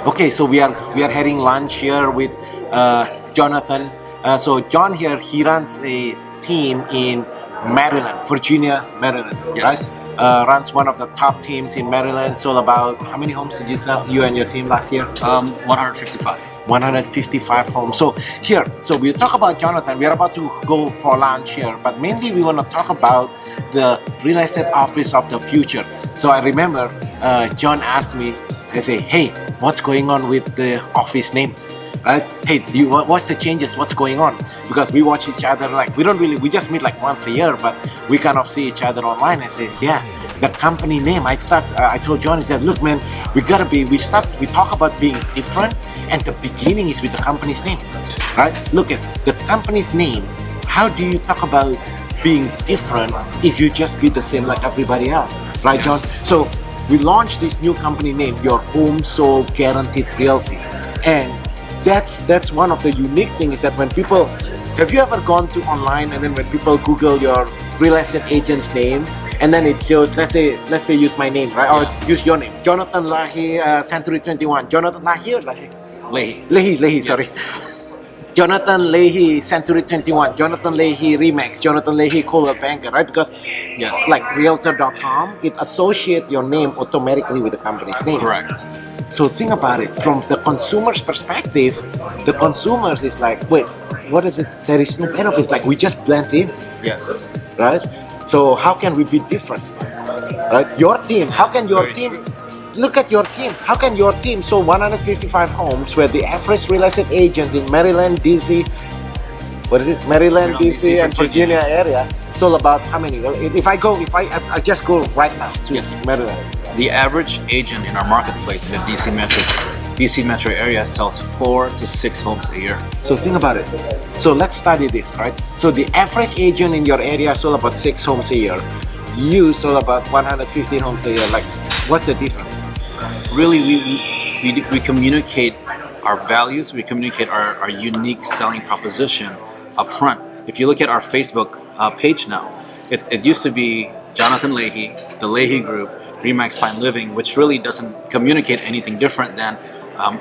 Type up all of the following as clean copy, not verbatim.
Okay, so we are having lunch here with Jonathan. So John here, he runs a team in Maryland, Virginia, Maryland, Yes. right? Runs one of the top teams in Maryland. Sold about, how many homes did you sell, you and your team, last year? 155. 155 homes. So we'll talk about Jonathan. We are about to go for lunch here, but mainly we want to talk about the real estate office of the future. So I remember John asked me, they say, hey, what's going on with the office names? Right? Hey, what's the changes? What's going on? Because we watch each other, like we just meet like once a year, but we kind of see each other online. I say, yeah, the company name. I told John, he said, look, man, we talk about being different, and the beginning is with the company's name, right? Look at the company's name. How do you talk about being different if you just be the same like everybody else, right, John? Yes. So we launched this new company name, Your Home Sold Guaranteed Realty, and that's one of the unique things is that when people, have you ever gone to online and then when people Google your real estate agent's name and then it shows, let's say use my name, right? Or use your name, Jonathan Lahey, Century 21, Jonathan Lahey or Lahey? Lahey, sorry. Jonathan Lahey, Century 21, Jonathan Lahey, Remax, Jonathan Lahey, Coldwell Banker, right? Because like Realtor.com, it associates your name automatically with the company's name. Correct. So think about it from the consumer's perspective. The consumers is like, wait, what is it? There is no benefits. Like we just blend in, Yes. right? So how can we be different, right? Your team. How can your team? Look at your team. How can your team? So 155 homes, where the average real estate agents in Maryland, DC, Maryland, DC, and Virginia area sold about how many? If I just go right now to Maryland. The average agent in our marketplace in the DC metro area sells 4 to 6 homes a year. So think about it. So let's study this, right? So the average agent in your area sold about 6 homes a year. You sold about 115 homes a year. Like, what's the difference? Really, we communicate our values. We communicate our unique selling proposition up front. If you look at our Facebook page now, it used to be Jonathan Lahey, the Lahey Group, Remax Fine Living, which really doesn't communicate anything different than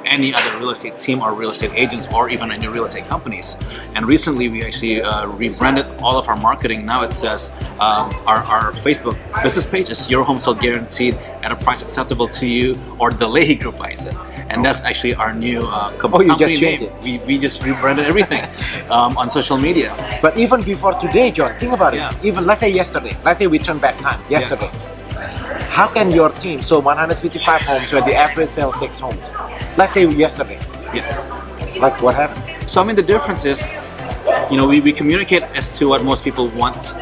any other real estate team or real estate agents or even any real estate companies. And recently we actually rebranded all of our marketing. Now it says our Facebook business page is Your Home Sold Guaranteed at a price acceptable to you, or the Lahey Group buys it. And that's actually our new company just changed name. We just rebranded everything on social media. But even before today, John, think about it. Even let's say yesterday, let's say we turn back time, yesterday. How can your team, so 155 homes where the average sells 6 homes, let's say yesterday. Yes. Like what happened? So I mean the difference is, we communicate as to what most people want,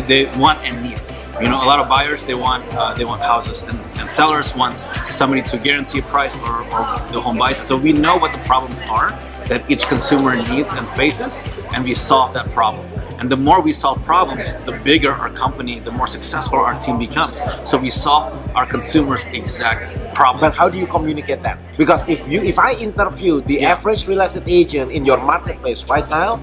they want and need. A lot of buyers, they want houses, and sellers want somebody to guarantee a price or the home buys it. So we know what the problems are that each consumer needs and faces, and we solve that problem. And the more we solve problems, the bigger our company, the more successful our team becomes. So we solve our consumers' exact problems. But how do you communicate that? Because if I interview the average real estate agent in your marketplace right now,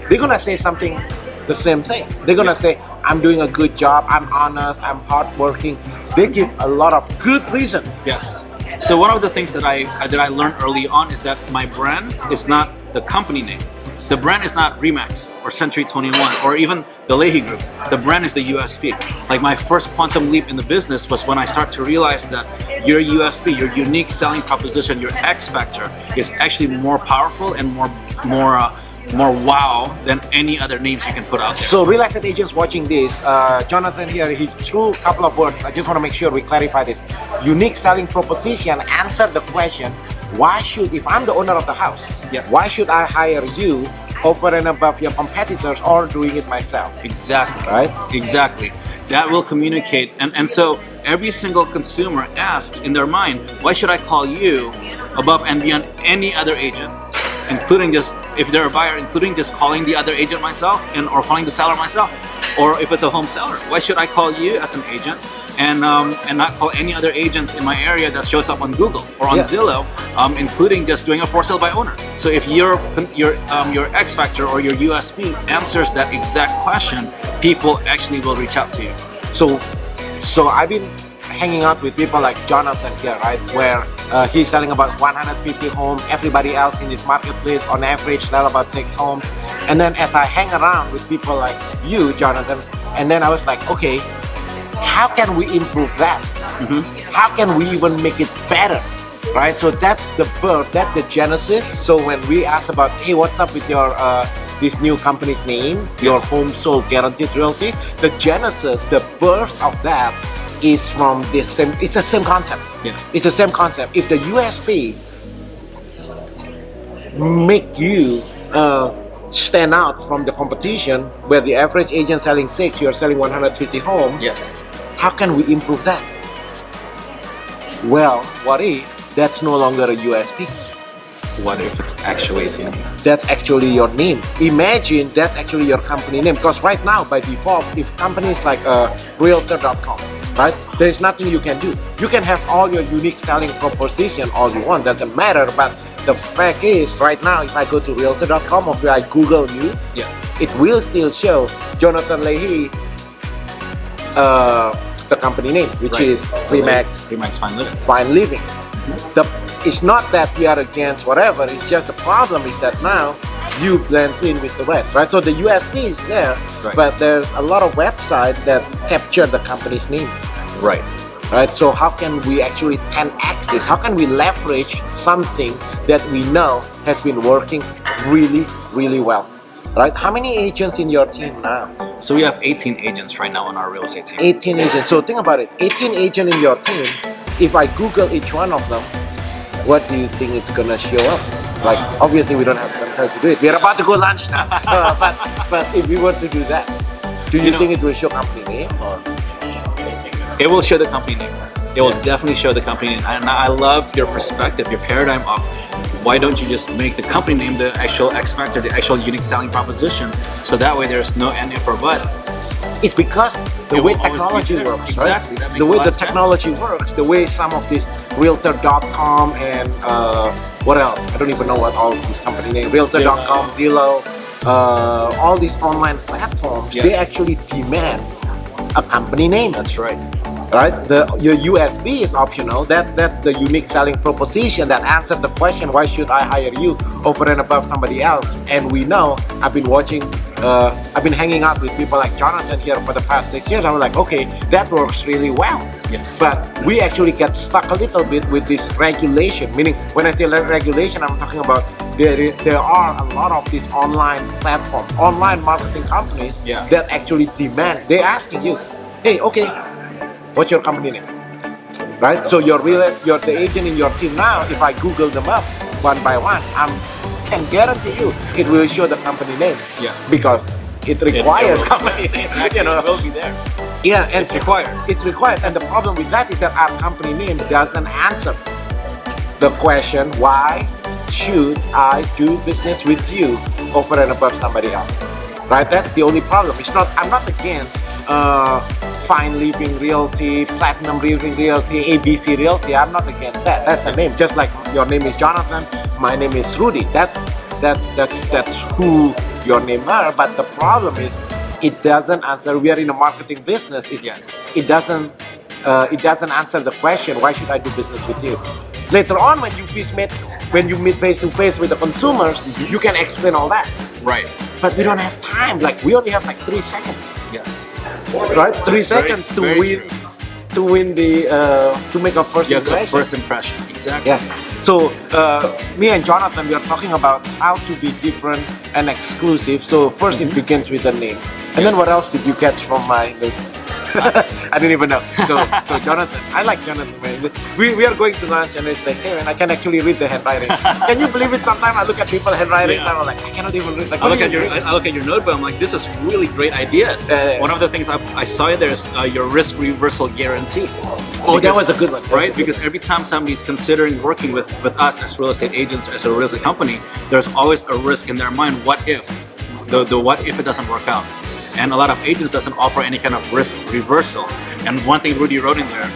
they're gonna say something, the same thing. They're gonna say, I'm doing a good job, I'm honest, I'm hardworking. They give a lot of good reasons. Yes. So one of the things that I learned early on is that my brand is not the company name. The brand is not Remax or Century 21 or even the Lahey Group. The brand is the USP. Like my first quantum leap in the business was when I started to realize that your USP, your unique selling proposition, your X factor is actually more powerful and more wow than any other names you can put out there. So real estate agents watching this, Jonathan here, he threw a couple of words. I just want to make sure we clarify this. Unique selling proposition, answer the question, if I'm the owner of the house, why should I hire you over and above your competitors or doing it myself? Exactly. Right? Exactly. That will communicate. And so every single consumer asks in their mind, why should I call you above and beyond any other agent? Including just, if they're a buyer, including just calling the other agent myself or calling the seller myself. Or if it's a home seller, why should I call you as an agent and not call any other agents in my area that shows up on Google or on Zillow, including just doing a for sale by owner. So if your X factor or your USP answers that exact question, people actually will reach out to you. So I've been hanging out with people like Jonathan here, right? Where He's selling about 150 homes. Everybody else in this marketplace on average sell about 6 homes. And then as I hang around with people like you, Jonathan, and then I was like, okay, how can we improve that? How can we even make it better? Right? So that's the birth, that's the genesis. So when we asked about, hey, what's up with your this new company's name, your Home Sold Guaranteed Realty, the genesis, the birth of that is from this same, it's the same concept. Yeah. It's the same concept. If the USP make you stand out from the competition, where the average agent selling 6, you're selling 150 homes. Yes. How can we improve that? Well, what if that's no longer a USP? What if it's actually the name? That's actually your name. Imagine that's actually your company name. Because right now, by default, if companies like Realtor.com, right, there's nothing you can do. You can have all your unique selling proposition all you want. Doesn't matter. But the fact is, right now, if I go to Realtor.com or if I Google you, it will still show Jonathan Lahey, the company name, which is Remax Fine Living. Fine Living. It's not that we are against whatever, it's just the problem is that now you blend in with the rest, right? So the USP is there, but there's a lot of websites that capture the company's name. Right. Right? So how can we actually 10x this? How can we leverage something that we know has been working really, really well? Right? How many agents in your team now? So we have 18 agents right now on our real estate team. 18 agents. So think about it. 18 agents in your team. If I Google each one of them, what do you think it's gonna show up? Like, obviously we don't have time to do it. We're about to go lunch now. But if we were to do that, do you think it will show company name or? It will show the company name. It will definitely show the company name. And I love your perspective, your paradigm of why don't you just make the company name the actual X factor, the actual unique selling proposition, so that way there's no and if or but. It's because the way technology works, exactly. Right? The way the technology works, the way some of these Realtor.com and what else? I don't even know what all these company names. Realtor.com, Zillow, all these online platforms, they actually demand a company name. That's right. Right? Your USB is optional. That's the unique selling proposition that answers the question, why should I hire you over and above somebody else? And we know, I've been hanging out with people like Jonathan here for the past 6 years. I was like, okay, that works really well. Yes. But we actually get stuck a little bit with this regulation. Meaning, when I say regulation, I'm talking about there are a lot of these online platforms, online marketing companies that actually demand. They're asking you, hey, okay, what's your company name? Right? So you're the agent in your team now. If I Google them up one by one, I can guarantee you it will show the company name. Yeah. Because it requires company name. Exactly. You know? It will be there. Yeah, and it's required. It's required. And the problem with that is that our company name doesn't answer the question, why should I do business with you over and above somebody else? Right? That's the only problem. I'm not against Fine Living Realty, Platinum Living Realty, ABC Realty. I'm not against that. That's the name. Just like your name is Jonathan, my name is Rudy. That's who your name are. But the problem is, it doesn't answer. We are in a marketing business. It doesn't answer the question, why should I do business with you? Later on, when you meet face to face with the consumers, you can explain all that. Right. But we don't have time. Like, we only have like 3 seconds. Yes. Right? 3 seconds to make a first impression. The first impression. Exactly. Yeah. So me and Jonathan, we are talking about how to be different and exclusive. So first it begins with the name. And then what else did you catch from my notes? I didn't even know. So Jonathan, I like Jonathan, man. We are going to lunch and it's like, hey man, I can actually read the handwriting. Can you believe it? Sometimes I look at people's handwriting and I'm like, I cannot even read. Like, I look at your notebook. I'm like, this is really great ideas. One of the things I saw there's your risk reversal guarantee. Oh, that was a good one. Right? Because every time somebody's considering working with us as real estate agents, as a real estate company, there's always a risk in their mind. What if? The what if it doesn't work out? And a lot of agents doesn't offer any kind of risk reversal. And one thing Rudy wrote in there,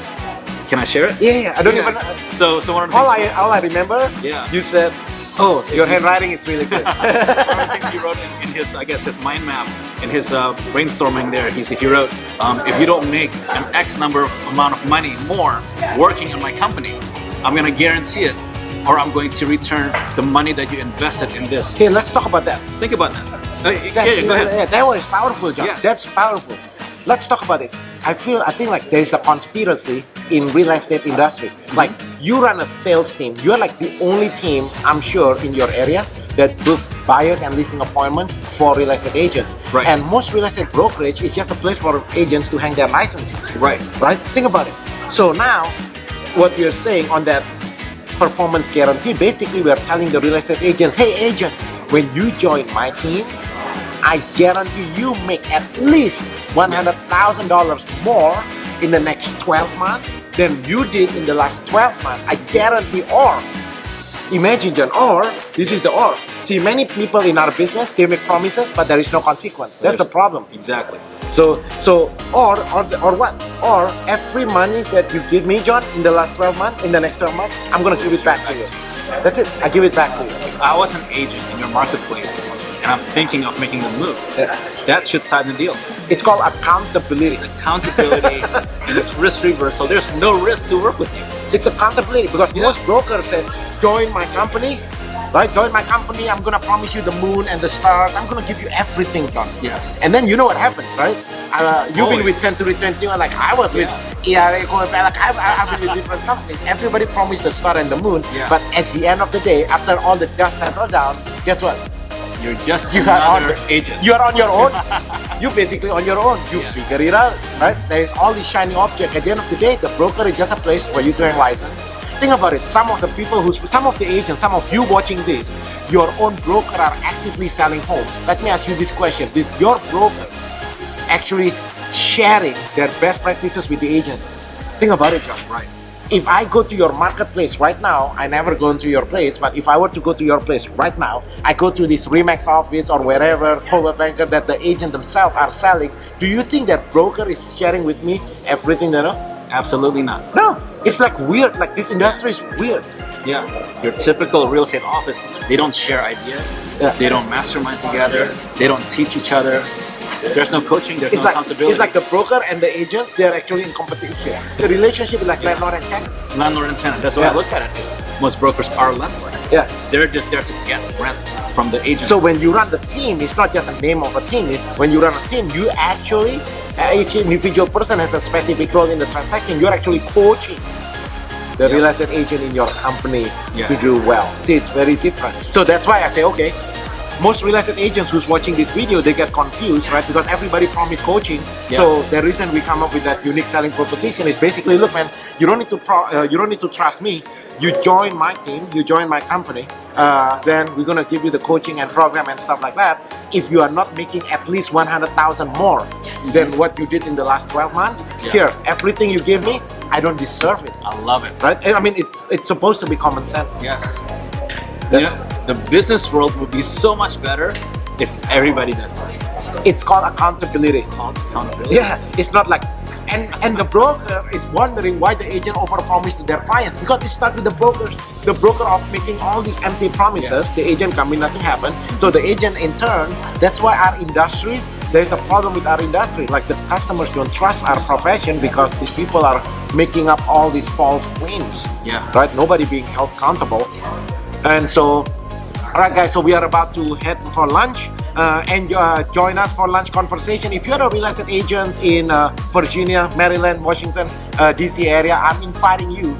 can I share it? Yeah, I don't even. So one of the all I remember, you said, "Oh, your handwriting is really good." One of the things he wrote in his, I guess, his mind map, in his brainstorming there, he wrote, if you don't make an X amount of money more working in my company, I'm gonna guarantee it, or I'm going to return the money that you invested in this. Hey, let's talk about that. Think about that. That, Go ahead. yeah, that one is powerful, John. Yes. That's powerful. Let's talk about it. I think like there is a conspiracy in real estate industry. Like you run a sales team. You're like the only team, I'm sure, in your area that book buyers and listing appointments for real estate agents. Right. And most real estate brokerage is just a place for agents to hang their licenses. Right. Right? Think about it. So now, what we're saying on that performance guarantee, basically we're telling the real estate agents, hey agent, when you join my team, I guarantee you make at least $100,000 more in the next 12 months than you did in the last 12 months. I guarantee. Or imagine, John, or this is the or. See, many people in our business, they make promises, but there is no consequence. That's the problem. Exactly. So or what? Or every money that you give me, John, in the last 12 months, in the next 12 months, I'm gonna give it back to you. That's it. I give it back to you. If I was an agent in your marketplace and I'm thinking of making the move, that should sign the deal. It's called accountability. It's accountability and it's risk reversal. There's no risk to work with you. It's accountability because most brokers say, join my company, right? Join my company. I'm gonna promise you the moon and the stars. I'm gonna give you everything, John. Yes. And then you know what happens, right? You've been with Always. Century 21, like I was with ERA, like I've been with different companies. Everybody promised the star and the moon, but at the end of the day, after all the dust settled down, guess what? You're just You another agent. You're on your own. You're basically on your own. You figure it out, right? There is all these shiny objects. At the end of the day, the broker is just a place for you to earn license. Think about it. Some of the agents, some of you watching this, your own broker are actively selling homes. Let me ask you this question: is your broker actually sharing their best practices with the agent? Think about it, John. Right. If I go to your marketplace right now, I never go into your place, but if I were to go to your place right now, I go to this Remax office or wherever, Coldwell Banker, that the agent themselves are selling, do you think that broker is sharing with me everything they know? Absolutely not. No. It's like weird, like this industry is weird. Yeah. Your typical real estate office, they don't share ideas. Yeah. They don't mastermind together. They don't teach each other. There's no coaching, there's no accountability. It's like the broker and the agent, they're actually in competition. The relationship is like landlord and tenant. Landlord and tenant. That's the way I look at it. Is most brokers are landlords. Yeah. They're just there to get rent from the agents. So when you run the team, it's not just a name of a team. When you run a team, you actually, each individual person has a specific role in the transaction. You're actually coaching the real estate agent in your company to do well. See, it's very different. So that's why I say, okay, most real estate agents who's watching this video, they get confused, right? Because everybody promised coaching. So the reason we come up with that unique selling proposition is basically, look, man, you don't need to trust me. You join my team, you join my company, then we're gonna give you the coaching and program and stuff like that. If you are not making at least 100,000 more than what you did in the last 12 months, here, everything you give me, I don't deserve it. I love it. Right? I mean, it's supposed to be common sense. Yes. You know, the business world would be so much better if everybody does this. It's called accountability. It's called accountability. Yeah, it's not like, and the broker is wondering why the agent overpromised to their clients, because it starts with the brokers. The broker of making all these empty promises, the agent come in, nothing happened. So the agent in turn, that's why our industry, there's a problem with our industry. Like the customers don't trust our profession because these people are making up all these false claims. Yeah. Right? Nobody being held accountable. And so, all right, guys, so we are about to head for lunch. And join us for lunch conversation. If you're a real estate agent in Virginia, Maryland, Washington, DC area, I'm inviting you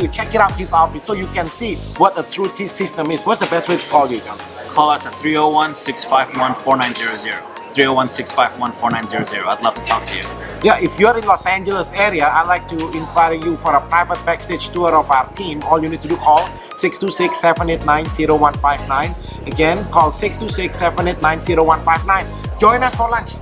check it out, his office, so you can see what a true system is. What's the best way to call you, John? Call us at 301-651-4900. 301-651-4900. I'd love to talk to you. Yeah, if you're in Los Angeles area, I'd like to invite you for a private backstage tour of our team. All you need to do, call 626-789-0159. Again, call 626-789-0159. Join us for lunch.